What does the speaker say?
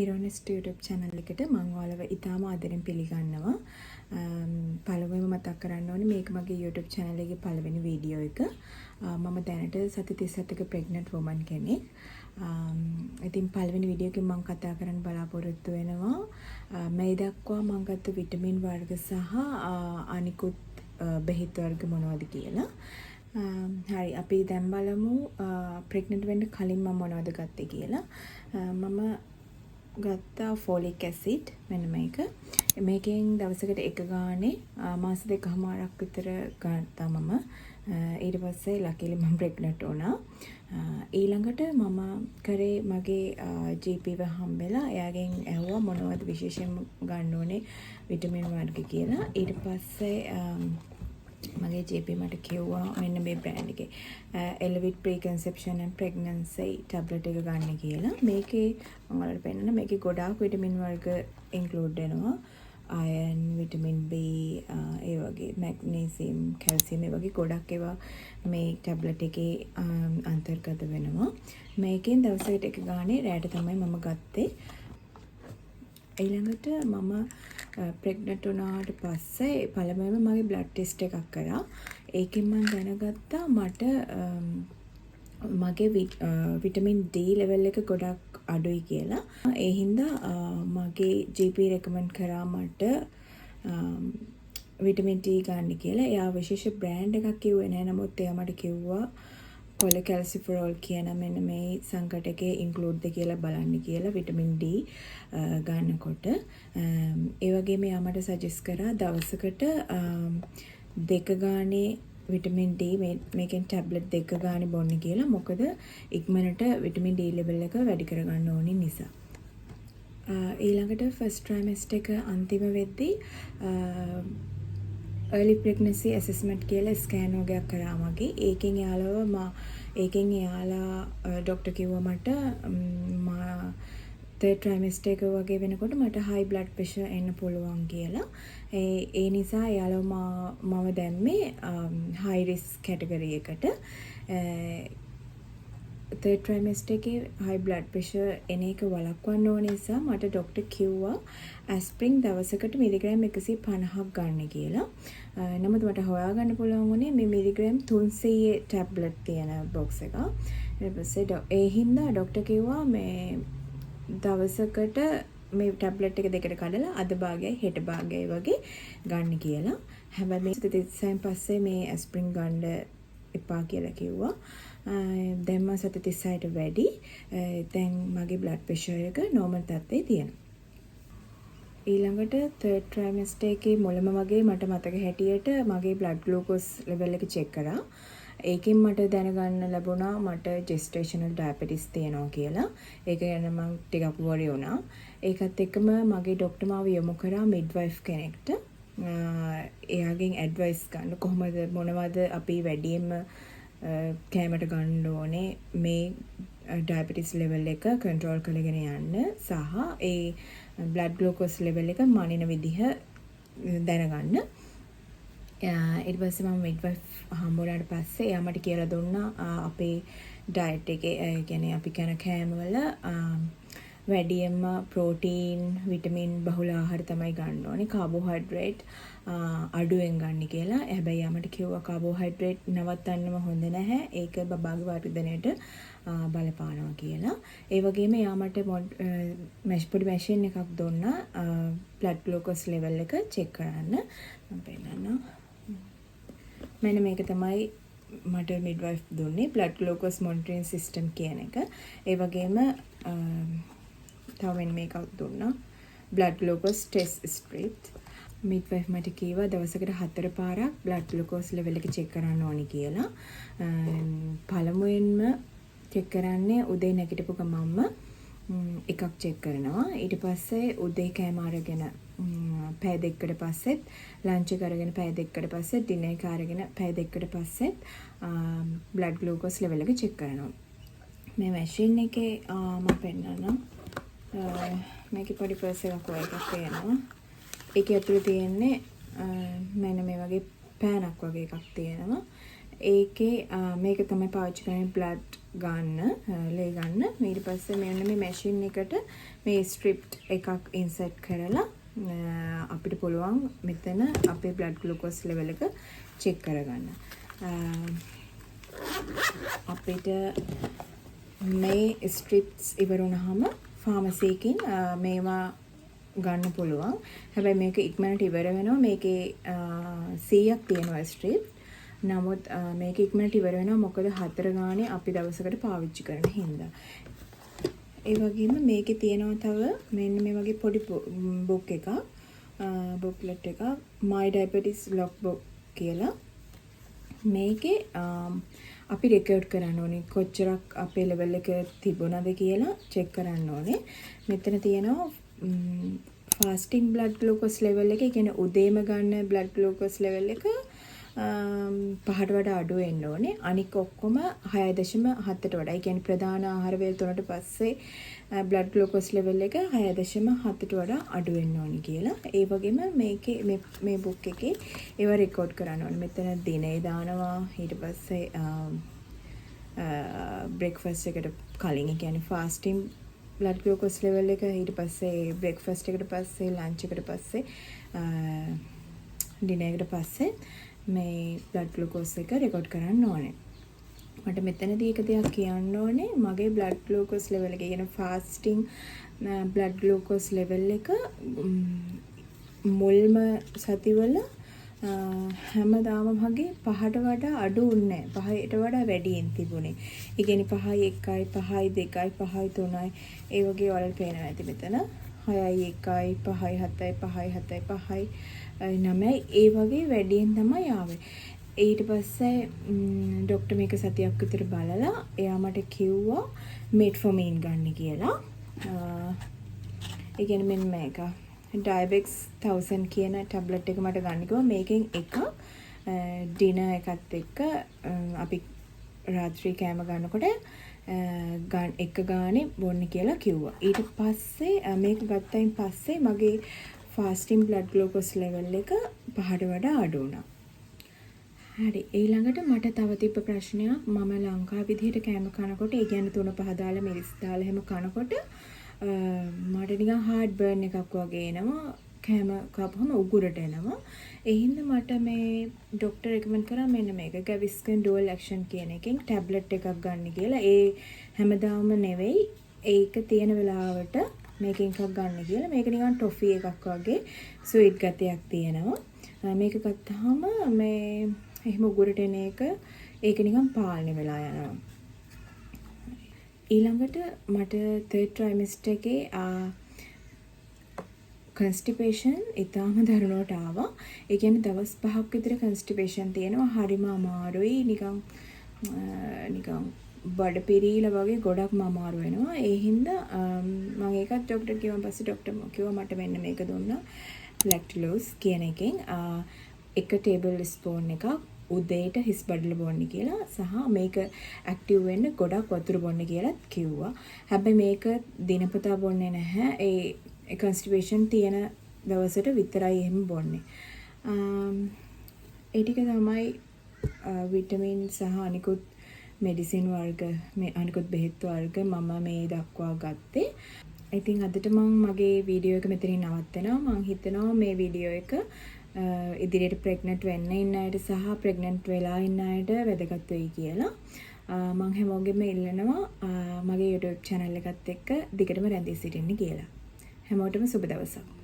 ඉරොනෙස්ට් YouTube channel එකට මම ඔයාලව ඉතාම ආදරෙන් පිළිගන්නවා. පළමුවෙන්ම මතක් කරන්න ඕනේ මේක මගේ YouTube channel එකේ පළවෙනි වීඩියෝ එක. මම දැනට සති 37ක pregnant woman කෙනෙක්. ඉතින් පළවෙනි වීඩියෝ එකෙන් මම කතා කරන්න බලාපොරොත්තු වෙනවා මේ දක්වා මම ගත්ත විටමින් වර්ග සහ අනිකුත් බෙහෙත් වර්ග මොනවද කියලා. හරි අපි දැන් බලමු pregnant වෙන්න කලින් මම මොනවද ගත්තේ කියලා. මම ගත්තා ෆෝලික් ඇසිඩ් මෙන්න මේක. මේකෙන් දවසකට එක ගානේ මාස දෙකමාරක් විතර ගත්තා මම. ඊට පස්සේ ලකිලි මම ප්‍රෙග්නන්ට් වුණා. ඊළඟට මම කරේ මගේ GP ව හම්බෙලා එයාගෙන් ඇහුවා මොනවද විශේෂයෙන් ගන්න ඕනේ විටමින් වර්ග කියලා. ඊට පස්සේ මගේ GP මට කිව්වා මෙන්න මේ බ්‍රෑන්ඩ් එකේ Elevit Preconception and Pregnancy tablet එක ගන්න කියලා. මේකේ මම ඔයාලට පෙන්නන මේකේ ගොඩාක් විටමින් වර්ග ඉන්ක්ලූඩ් වෙනවා. අයර්න්, විටමින් B, ඒ වගේ මැග්නීසියම්, කැල්සියම් ඒ වගේ ගොඩක් ඒවා මේ ටැබ්ලට් එකේ අන්තර්ගත වෙනවා. මේකෙන් දවසකට එක ගානේ රැට තමයි මම ගත්තේ. ඊළඟට මම ප්‍රෙග්නන්ට් වුණාට පස්සේ පළමුවෙන්ම මගේ බ්ලඩ් ටෙස්ට් එකක් කරා. ඒකෙන් මම දැනගත්තා මට මගේ විටමින් D ලෙවල් එක ගොඩක් අඩුයි කියලා. ඒ හින්දා මගේ GP රෙකමන්ඩ් කරා මට විටමින් D ගන්න කියලා. එයා විශේෂ බ්‍රෑන්ඩ් එකක් කිව්වේ නෑ. නමුත් එයා මට කිව්වා කොලකැල්සිෆරෝල් කියන මෙන්න මේ සංකට් එකේ ඉන්ක්ලූඩ්ද කියලා බලන්න කියලා විටමින් D ගන්නකොට. ඒ වගේම එයා මට සජෙස්ට් කරා දවසකට දෙක ගානේ විටමින් D මේකෙන් ටැබ්ලට් දෙක ගානේ බොන්න කියලා. මොකද ඉක්මනට විටමින් D ලෙවල් එක වැඩි කරගන්න ඕනි නිසා. ඊළඟට ෆස්ට් ට්‍රයිමෙස්ටර් එක අන්තිම වෙද්දී early pregnancy assessment කියලා ස්කෑන් වගේක් කරා මගේ. ඒකෙන් එයාලා ડોක්ටර් කිව්වා මට third trimester එක වගේ වෙනකොට මට high blood pressure එන්න පුළුවන් කියලා. ඒ නිසා එයාලා මම දැම්මේ high risk category එකට. third trimester එකේ high blood pressure එන එක වළක්වන්න ඕන නිසා මට ડોක්ටර් කිව්වා ඇස්ප්‍රින් දවසකට මිලිග්‍රෑම් 150ක් ගන්න කියලා. නමුත් මට හොයාගන්න පුළුවන් වුණේ මේ මිලිග්‍රෑම් 300 ටැබ්ලට් තියෙන බොක්ස් එක. ඊට පස්සේ ඒ හින්දා ડોක්ටර් කිව්වා මේ දවසකට මේ ටැබ්ලට් එක දෙකට කඩලා අද භාගයයි හෙට භාගයයි වගේ ගන්න කියලා. හැබැයි මේ 36න් පස්සේ මේ ඇස්ප්‍රින් ගන්න එපා කියලා කිව්වා. දැන් මම සති 36ට වැඩි. දැන් මගේ බ්ලඩ් ප්‍රෙෂර් එක නෝමල් තත්ත්වයේ තියෙනවා. ඊළඟට third trimester එකේ මුලම වගේ මට මතක හැටියට මගේ blood glucose level එක check කරා. ඒකෙන් මට දැනගන්න ලැබුණා මට gestational diabetes තියෙනවා කියලා. ඒක ගැන මම ටිකක් worry වුණා. ඒකත් එක්කම මගේ ડોක්ටර් මාව යොමු කරා midwife කෙනෙක්ට. එයාගෙන් advice ගන්න කොහොමද මොනවද අපි වැඩියෙන්ම කැමරට ගන්න ඕනේ මේ diabetes level එක control කරගෙන යන්න සහ ඒ blood glucose level එක මනින විදිහ දැනගන්න. ඊට පස්සේ මම midwife හම්බුනාට පස්සේ එයා මට කියලා දුන්නා අපේ diet එකේ කියන්නේ අපි කන කෑම වල වැඩියෙන්ම ප්‍රෝටීන්, විටමින් බහුල ආහාර තමයි ගන්න ඕනේ. කාබෝහයිඩ්‍රේට් අඩුවෙන් ගන්න කියලා. හැබැයි යා මට කිව්වා කාබෝහයිඩ්‍රේට් නවත්තන්නම හොඳ නැහැ. ඒක බබාගේ වර්ධනයට බලපානවා කියලා. ඒ වගේම යා මට පොඩි මැෂින් එකක් දුන්නා blood glucose level එක check කරන්න. මම පෙන්නන්නම්. මෙන්න මේක තමයි මට midwife දුන්නේ blood glucose monitoring system කියන එක. ඒ වගේම තව මෙන්න මේකක් දුන්නා blood glucose test strip. Midwife මට කිව්වා දවසකට 4 පාරක් බ්ලඩ් ග්ලූකෝස් ලෙවල් එක චෙක් කරන්න ඕනි කියලා. පළමුවෙන්ම චෙක් කරන්නේ උදේ නැගිටපු ගමන්ම එකක් චෙක් කරනවා. ඊට පස්සේ උදේ කෑම අරගෙන පැය දෙකකට පස්සෙත් ලන්ච් එක අරගෙන පැය දෙකකට පස්සෙත් ඩිනර් එක අරගෙන පැය දෙකකට පස්සෙත් බ්ලඩ් ග්ලූකෝස් ලෙවල් එක චෙක් කරනවා. මේ මැෂින් එකේ මම පෙන්නන්නම්. මේකේ පොඩි පර්ස් එකක් වගේ එකක් තියෙනවා. ඒකේ ඇතුලේ තියෙන්නේ මෙන්න මේ වගේ පෑනක් වගේ එකක් තියෙනවා. ඒකේ මේක තමයි පාවිච්චි කරන්නේ බ්ලඩ් ගන්න, ලේ ගන්න. ඊට පස්සේ මෙන්න මේ මැෂින් එකට මේ ස්ට්‍රිප් එකක් ඉන්සර්ට් කරලා අපිට පුළුවන් මෙතන අපේ බ්ලඩ් ග්ලූකෝස් ලෙවල් එක චෙක් කරගන්න. අපිට මේ ස්ට්‍රිප්ස් ඉවර වුණාම ෆාමසි එකකින් මේවා ගන්න පුළුවන්. හැබැයි මේක ඉක්මනට ඉවර වෙනවා. මේකේ 100ක් තියෙනවා ස්ට්‍රිප්. නමුත් මේක ඉක්මනට ඉවර වෙනවා මොකද 4 ගානේ අපි දවසකට පාවිච්චි කරන හින්දා. ඒ වගේම මේකේ තියෙනවා තව මෙන්න මේ වගේ පොඩි බුක් එකක්. බුක්ලට් එකක් My Diabetes Logbook කියලා. මේකේ අපි රෙකෝඩ් කරන්න ඕනේ කොච්චරක් අපේ ලෙවල් එක තිබුණාද කියලා චෙක් කරන්න ඕනේ. මෙතන තියෙනවා ෆාස්ටිං බ්ලඩ් ග්ලූකෝස් ලෙවල් එක. ඒ කියන්නේ උදේම ගන්න බ්ලඩ් ග්ලූකෝස් ලෙවල් එක 5ට වඩා අඩු වෙන්න ඕනේ. අනික ඔක්කොම 6.7ට වඩා. ඒ කියන්නේ ප්‍රධාන ආහාර වේල 3ට පස්සේ බ්ලඩ් ග්ලූකෝස් ලෙවල් එක 6.7ට වඩා අඩු වෙන්න ඕනේ කියලා. ඒ වගේම මේකේ මේ බුක් එකේ ඒව රෙකෝඩ් කරන්න ඕනේ. මෙතන දිනේ දානවා. ඊට පස්සේ බ්‍රේක්ෆාස්ට් එකට කලින් ඒ කියන්නේ ෆාස්ටිං බ්ලඩ් ග්ලූකෝස් ලෙවල් එක ඊට පස්සේ බ්‍රේක්ෆාස්ට් එකට පස්සේ ලන්ච් එකට පස්සේ ඩිනර් එකට පස්සේ මේ බ්ලඩ් ග්ලූකෝස් එක රෙකෝඩ් කරන්න ඕනේ. මට මෙතනදී එක දෙයක් කියන්න ඕනේ. මගේ බ්ලඩ් ග්ලූකෝස් ලෙවල් එක කියන ෆාස්ටිං බ්ලඩ් ග්ලූකෝස් ලෙවල් එක මුල්ම සතිවල හැමදාම මගේ 5ට වඩා අඩු වුණේ නැහැ. 5ට වඩා වැඩියෙන් තිබුණේ. ඒ කියන්නේ 5.1යි 5.2යි 5.3යි ඒ වගේ වල පේනවා ඇති මෙතන. 6.1යි 5.7යි 5.7යි 5.9යි ඒ වගේ වැඩියෙන් තමයි ආවේ. ඊට පස්සේ ડોක්ටර් මේක සතියක් විතර බලලා එයා මට කිව්වා මෙට්ෆෝමින් ගන්න කියලා. ඒ කියන්නේ මෙන්න මේක ඩයබෙක්ස් 1000 කියන ටැබ්ලට් එක මට ගන්න කිව්වා. මේකෙන් එකක් ඩිනර් එකත් එක්ක අපි රාත්‍රී කෑම ගන්නකොට එක ගානේ බොන්න කියලා කිව්වා. ඊට පස්සේ මේක ගත්තයින් පස්සේ මගේ ෆාස්ටිං බ්ලඩ් ග්ලූකෝස් ලෙවල් එක 5ට වඩා අඩු වුණා. හරි ඊළඟට මට තව තිබ්බ ප්‍රශ්නයක්. මම ලංකාව විදිහට කෑම කනකොට ඒ කියන්නේ 3-5 දාලා මිරිස් දාලා එහෙම කනකොට මට නිකන් හાર્ට් බර්න් එකක් වගේ එනවා. කෑම කපුවම උගුරට එනවා. ඒ හින්දා මට මේ ડોක්ටර් රෙකමන්ඩ් කරා මෙන්න මේක Gaviscon Dual Action කියන එකෙන් ටැබ්ලට් එකක් ගන්න කියලා. ඒ හැමදාම නෙවෙයි ඒක තියෙන වෙලාවට මේකෙන් එකක් ගන්න කියලා. මේක නිකන් ටොෆි එකක් වගේ ස්වීට් ගතියක් තියෙනවා. මේක ගත්තාම මේ එහෙම උගුරට එන එක ඒක නිකන් පාලනය වෙලා යනවා. ඊළඟට මට 3rd trimester එකේ constipation ඉතාම දරුණුවට ආවා. ඒ කියන්නේ දවස් 5ක් විතර constipation තියෙනවා. හරිම අමාරුයි. නිකන් බඩ පිරීලා වගේ ගොඩක්ම අමාරු වෙනවා. ඒ හින්දා මම ඒකත් ડોක්ටර් කිව්වන් පස්සේ ડોක්ටර් කිව්වා මට මෙන්න මේක දුන්නා. ලැක්ටලෝස් කියන එකෙන් එක ටේබල් ස්පූන් එකක් උදේට හිස් බඩල බොන්න කියලා සහ මේක ඇක්ටිව් වෙන්න ගොඩක් වතුර බොන්න කියලාත් කිව්වා. හැබැයි මේක දිනපතා බොන්නේ නැහැ. ඒ constipation තියෙන දවසට විතරයි එහෙම බොන්නේ. ඒ ටික තමයි විටමින් සහ අනිකුත් මෙඩිසින් වර්ග අනිකුත් බෙහෙත් වර්ග මම මේ දක්වා ගත්තේ. ඉතින් අදට මම මගේ වීඩියෝ එක මෙතනින් නවත්තනවා. මම හිතනවා මේ වීඩියෝ එක ඉදිරියට ප්‍රෙග්නන්ට් වෙන්න ඉන්න අයට සහ ප්‍රෙග්නන්ට් වෙලා ඉන්න අයට වැදගත් වෙයි කියලා. මම හැමෝගෙම ඉල්ලනවා මගේ YouTube channel එකත් එක්ක දිගටම රැඳී සිටින්න කියලා. හැමෝටම සුබ දවසක්.